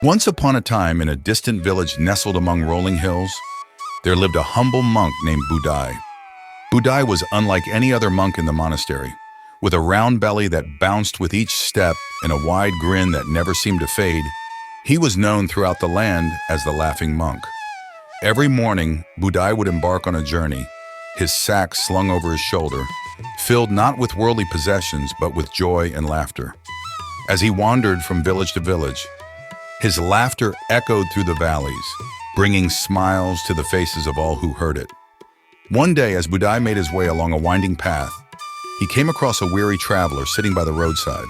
Once upon a time, in a distant village nestled among rolling hills, there lived a humble monk named Budai. Budai was unlike any other monk in the monastery, with a round belly that bounced with each step and a wide grin that never seemed to fade. He was known throughout the land as the Laughing Monk. Every morning, Budai would embark on a journey, his sack slung over his shoulder, filled not with worldly possessions but with joy and laughter. As he wandered from village to village, his laughter echoed through the valleys, bringing smiles to the faces of all who heard it. One day, as Budai made his way along a winding path, he came across a weary traveler sitting by the roadside.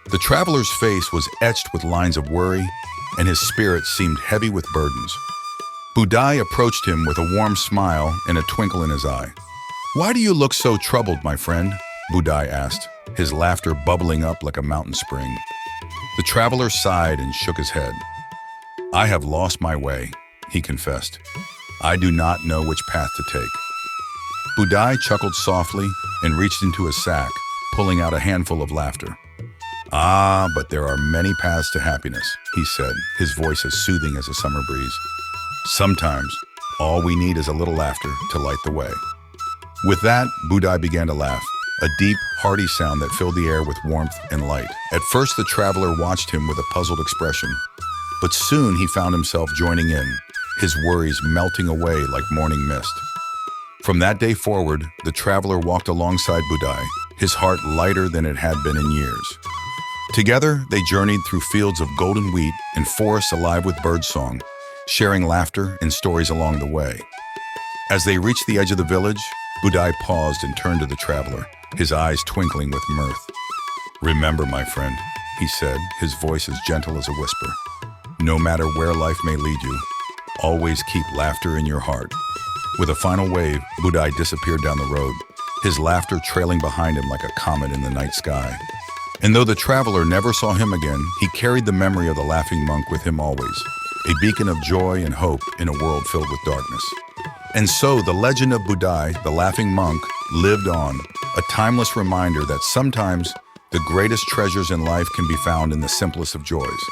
The traveler's face was etched with lines of worry, and his spirit seemed heavy with burdens. Budai approached him with a warm smile and a twinkle in his eye. "Why do you look so troubled, my friend?" Budai asked, his laughter bubbling up like a mountain spring. The traveler sighed and shook his head. "I have lost my way," he confessed. "I do not know which path to take." Budai chuckled softly and reached into his sack, pulling out a handful of laughter. "Ah, but there are many paths to happiness," he said, his voice as soothing as a summer breeze. "Sometimes, all we need is a little laughter to light the way." With that, Budai began to laugh, a deep, hearty sound that filled the air with warmth and light. At first, the traveler watched him with a puzzled expression, but soon he found himself joining in, his worries melting away like morning mist. From that day forward, the traveler walked alongside Budai, his heart lighter than it had been in years. Together, they journeyed through fields of golden wheat and forests alive with birdsong, sharing laughter and stories along the way. As they reached the edge of the village, Budai paused and turned to the traveler, his eyes twinkling with mirth. "Remember, my friend," he said, his voice as gentle as a whisper, "no matter where life may lead you, always keep laughter in your heart." With a final wave, Budai disappeared down the road, his laughter trailing behind him like a comet in the night sky. And though the traveler never saw him again, he carried the memory of the Laughing Monk with him always, a beacon of joy and hope in a world filled with darkness. And so the legend of Budai, the Laughing Monk, lived on, a timeless reminder that sometimes the greatest treasures in life can be found in the simplest of joys.